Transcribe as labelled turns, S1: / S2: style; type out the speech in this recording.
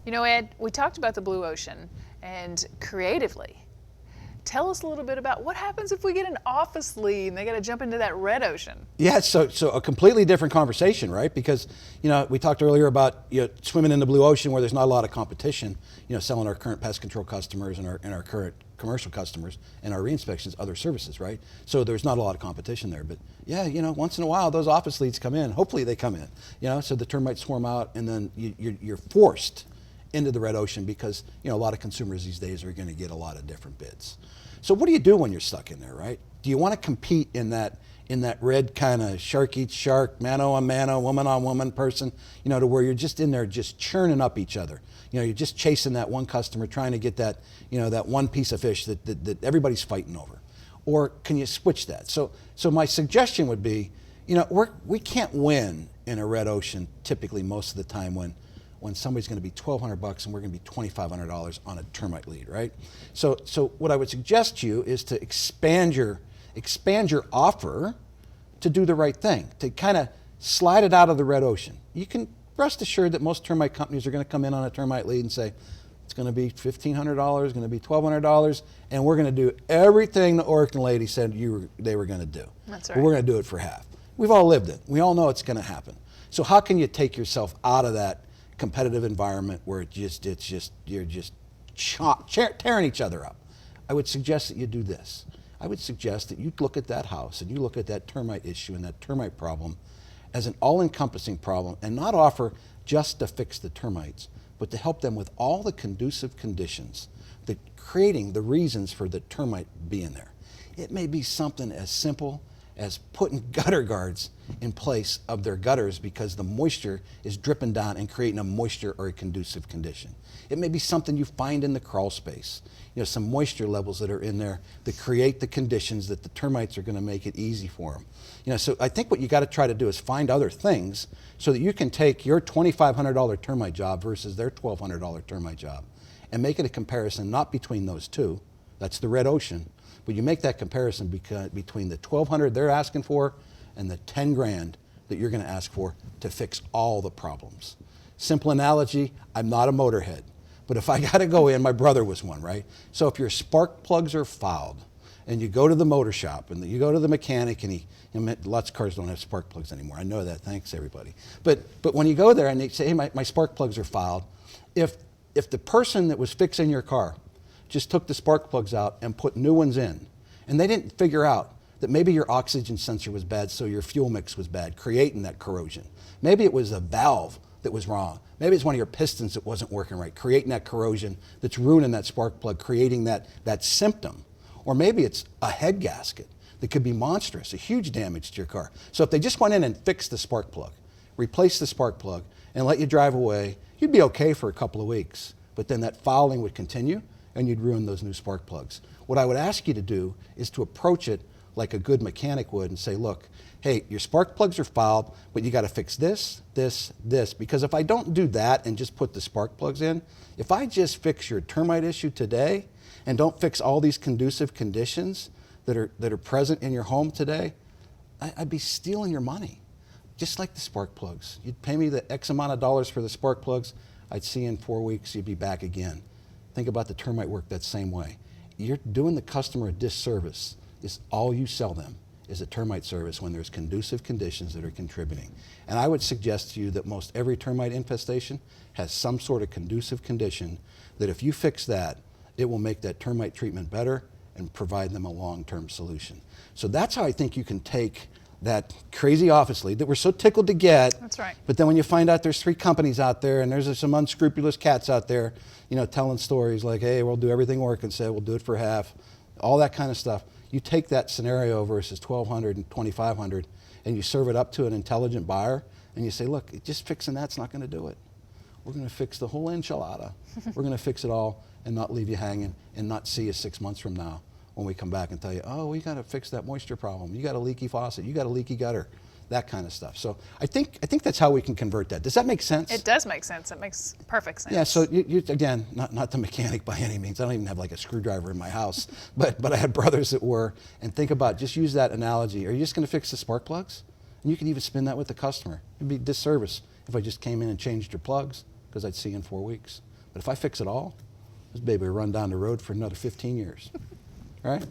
S1: You know, Ed, we talked about the blue ocean and creatively. Tell us a little bit about what happens if we get an office lead and they got to jump into that red ocean.
S2: Yeah, so a completely different conversation, right? Because we talked earlier about swimming in the blue ocean where there's not a lot of competition. Selling our current pest control customers and our current commercial customers and our re-inspections, other services, right? So there's not a lot of competition there. But yeah, once in a while those office leads come in. Hopefully they come in. So the termites swarm out, and then you're forced into the red ocean because a lot of consumers these days are going to get a lot of different bids. So what do you do when you're stuck in there, right? Do you want to compete in that red kind of shark eats shark, mano on mano, woman on woman person, to where you're just in there just churning up each other? You're just chasing that one customer, trying to get that, that one piece of fish that everybody's fighting over. Or can you switch that? So my suggestion would be, we can't win in a red ocean typically most of the time when somebody's going to be $1,200 and we're going to be $2,500 on a termite lead, right? So what I would suggest to you is to expand your offer to do the right thing, to kind of slide it out of the red ocean. You can rest assured that most termite companies are going to come in on a termite lead and say, it's going to be $1,500, going to be $1,200, and we're going to do everything the Oregon lady said they were going to do.
S1: That's right.
S2: But we're going to do it for half. We've all lived it. We all know it's going to happen. So how can you take yourself out of that competitive environment where you're just tearing each other up? I would suggest that you do this. I would suggest that you look at that house and you look at that termite issue and that termite problem as an all-encompassing problem, and not offer just to fix the termites, but to help them with all the conducive conditions, creating the reasons for the termite being there. It may be something as simple as putting gutter guards in place of their gutters because the moisture is dripping down and creating a moisture or a conducive condition. It may be something you find in the crawl space, some moisture levels that are in there that create the conditions that the termites are going to make it easy for them. So I think what you got to try to do is find other things so that you can take your $2,500 termite job versus their $1,200 termite job and make it a comparison not between those two, that's the red ocean, but you make that comparison between the $1,200 they're asking for and the $10,000 that you're going to ask for to fix all the problems. Simple analogy, I'm not a motorhead, but if I got to go in, my brother was one, right? So if your spark plugs are fouled and you go to the motor shop and you go to the mechanic and lots of cars don't have spark plugs anymore. I know that, thanks everybody. But when you go there and they say, hey, my spark plugs are fouled, if the person that was fixing your car just took the spark plugs out and put new ones in, and they didn't figure out that maybe your oxygen sensor was bad, so your fuel mix was bad, creating that corrosion. Maybe it was a valve that was wrong. Maybe it's one of your pistons that wasn't working right, creating that corrosion that's ruining that spark plug, creating that symptom. Or maybe it's a head gasket that could be monstrous, a huge damage to your car. So if they just went in and fixed the spark plug, replaced the spark plug, and let you drive away, you'd be okay for a couple of weeks. But then that fouling would continue, and you'd ruin those new spark plugs. What I would ask you to do is to approach it like a good mechanic would and say, look, hey, your spark plugs are fouled, but you got to fix this, this, this. Because if I don't do that and just put the spark plugs in, if I just fix your termite issue today and don't fix all these conducive conditions that are present in your home today, I'd be stealing your money. Just like the spark plugs. You'd pay me the X amount of dollars for the spark plugs, I'd see you in 4 weeks, you'd be back again. Think about the termite work that same way. You're doing the customer a disservice. Is all you sell them is a termite service when there's conducive conditions that are contributing. And I would suggest to you that most every termite infestation has some sort of conducive condition that if you fix that, it will make that termite treatment better and provide them a long-term solution. So that's how I think you can take that crazy office lead that we're so tickled to get.
S1: That's right.
S2: But then when you find out there's 3 companies out there and there's some unscrupulous cats out there, telling stories like, hey, we'll do everything Oregon said, we'll do it for half, all that kind of stuff. You take that scenario versus $1,200 and $2,500 and you serve it up to an intelligent buyer and you say, look, just fixing that's not going to do it. We're going to fix the whole enchilada. We're going to fix it all and not leave you hanging and not see you 6 months from now when we come back and tell you, oh, we got to fix that moisture problem. You got a leaky faucet. You got a leaky gutter. That kind of stuff. So I think that's how we can convert that. Does that make sense?
S1: It does make sense. It makes perfect sense.
S2: Yeah, so you again, not the mechanic by any means. I don't even have like a screwdriver in my house, but I had brothers that were. And think about, just use that analogy. Are you just going to fix the spark plugs? And you can even spin that with the customer. It'd be a disservice if I just came in and changed your plugs because I'd see you in 4 weeks. But if I fix it all, this baby will run down the road for another 15 years. All right?